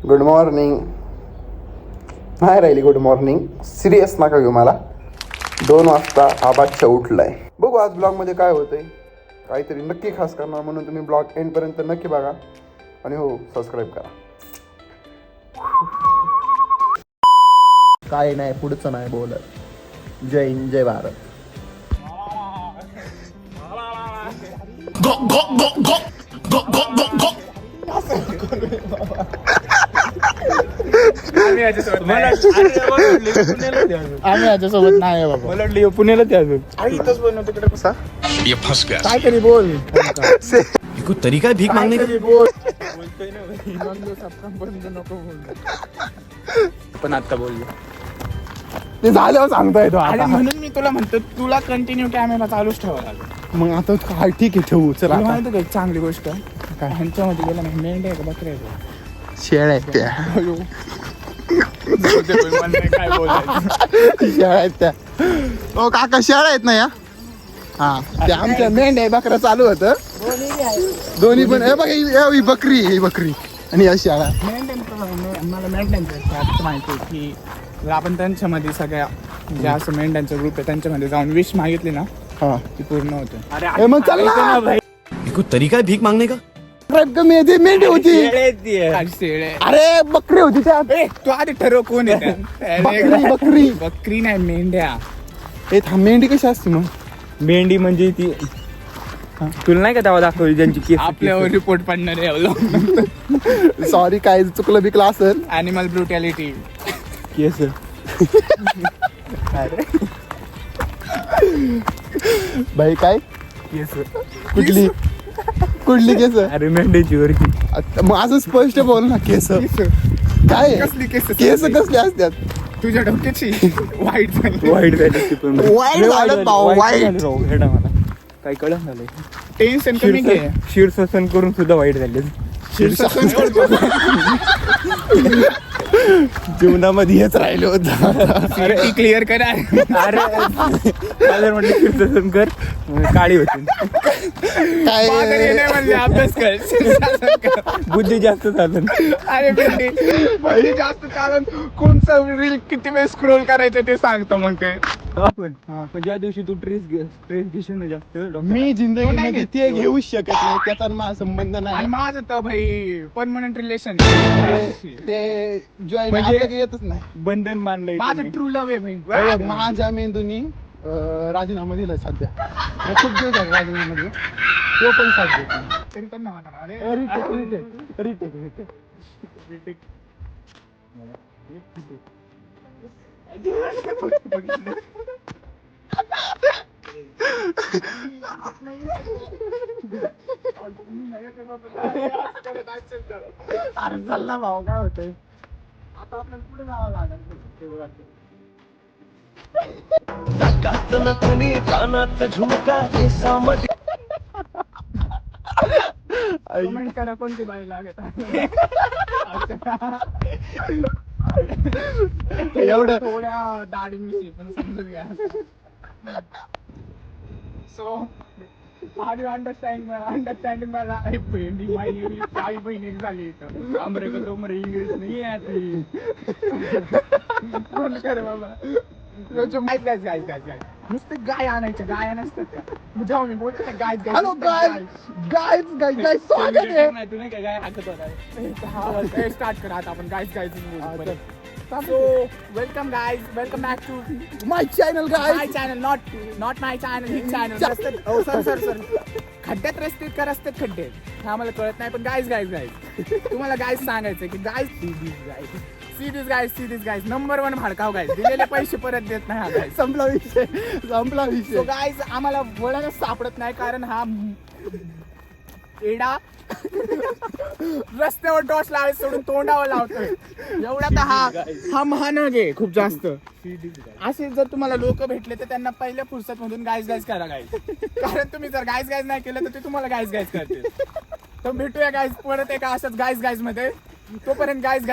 Good morning. नाही राहिली good morning, serious नका घेऊ मला. 2 वाजता आबादच्या उठलाय. बघू आज ब्लॉगमध्ये काय होतंय, काहीतरी नक्की खास करणार, म्हणून तुम्ही ब्लॉग एंडपर्यंत नक्की बघा. आणि हो, सबस्क्राईब करा. काय नाही, पुढचं नाही बोलत. जय हिंद, जय भारत. आम्ही याच्यासोबत नाही बाबा. मला वाटलं पुण्याला ते अजून इथंच बनवतो तिकडे कसा ये फंस गया. काय तरी बोल. ये कोई तरीका है भीक मांगने का? बोलतोय ना बंद नको बोल. पण आता बोललो ते झाल्यावर सांगता येतो अरे आता. म्हणून मी तुला म्हणतो, तुला कंटिन्यू कॅमेरा चालूच ठेवावा लागेल. मग आता काय, ठीक आहे, ठेवू. चला तुला आता. माहिती का एक चांगली गोष्ट काय, ह्यांच्यामध्ये गेला नाही, मेंढ्या आहे का बकऱ्या आहे का? शेळ्या आहेत त्या. काय बोलायचं. शेळ्या आहेत त्या. ओ काका, शेळ्या आहेत ना या? हा, ते आमच्या मेंढ्या बकरा चालू होतं. दोन्ही पण. हे बघ, ही बकरी, ही बकरी आणि या शेळ्या. मला मेंढ्यांचं माहिती आहे की जर आपण त्यांच्यामध्ये सगळ्या जे असं मेंढ्यांचा ग्रुप आहे त्यांच्यामध्ये जाऊन विश मागितली ना, हा, ती पूर्ण होते. हे मग चल ना. ये कोई तरीका है भीक मांगने का? कमी आहे, ती मेंढी होती. अरे बकरी होती त्या. तू आधी ठरव कोण आहे. बकरी बकरी बकरी नाही, मेंढ्या. ए थांब, मेंढी कशी असते मग? मेंढी म्हणजे ती तुला नाही का तेव्हा दाखवली ज्यांची केस आपल्यावर रिपोर्ट पडणार आहे. सॉरी, काय चुकलं बिकलं असेल. ॲनिमल ब्रुटॅलिटी. केस भाई काय केस कुठली कुठली केस? अरे मेंढीची वरची. मग असं स्पष्ट बोल ना. केस काय? कसली केस? केस कसले असतात? तुझ्या डोक्याची वाईट झाली. वाईट झाली ती पण. वाईट झालं भाऊ, वाईट. झाली राव, हेडा मला काय कळलं झालं. टेन्शन कमी घे. शीर्षासन करून सुद्धा वाईट झाले. जीवनामध्ये हेच राहिले होतं. क्लिअर करा. अरे जर म्हटलं शीर्षासन कर, काळी होती. काय म्हणजे अभ्यास कर. बुद्धी जास्त झालं. अरे भेंडी जास्त कारण कोणचं रील किती वेळ स्क्रोल करायचं ते सांगतो मग ते. आपण पण ज्या दिवशी तू ट्रेस घेशील ना जास्त मी जिंदगीमध्ये ते घेऊ शकत नाही, त्याचा माझा संबंध आणि नाही. माझं तर भाई परमनंट रिलेशन ते जॉईन म्हणजे येतच नाही. बंधन मानलंय माझं तुम्ही. ट्रू लव्ह आहे भाई. माझ्या मेंदूनी राजीनामा दिला सध्या. मी खूप दिवस झाले राजीनामा दिला, तो पण साथ देत नाही. तरी पण नाही म्हणणार. रिटेक. अरे चालला भाऊ, काय होतंय आता आपल्याला पुढे जावं लागेल. कमेंट करा कोणती बाई लागत एवढं थोड्या दाढी मिशी पण समजून घ्या. सो अंडरस्टँडिंग मला भेंडी माहिती काही बहीण एक झाली इथं. आमरे का तो मरे इंग्लिश नाही आती. कोण करे बाबा. गाय नुसते गाय आणायचे, गाय नसतात का? जेव्हा मी बोलतो ना गाय हॅलो गाय स्वागत आहे. तू नाही काय हाकत होता. स्टार्ट करा आता आपण guys. So welcome guys, welcome back to my channel my guy. channel, not my channel, his channel. Oh sir. खड्ड्यात रस्ते का रस्त्यात खड्डे हे आम्हाला कळत नाही, पण गाईज तुम्हाला गाईज सांगायचं की guys see this guys number 1 भाडकाव गाईज. दिलेले पैसे परत देत नाही हा गाईज. संपला विषय. सो गाईज आम्हाला वळणच सापडत नाही, कारण हा एडा रस्त्यावर टॉर्च लावायचं सोडून तोंडावर लावतोय. एवढा तर हा महानग आहे खूप जास्त. असे जर तुम्हाला लोक भेटले तर त्यांना पहिल्या फुर्सत मधून गाईज करा गाईज. कारण तुम्ही जर गाईज नाही केलं तर ते तुम्हाला गाईज करतील. तर भेटूया गाईज परत एका अशाच गाईज मध्ये. तोपर्यंत गाईज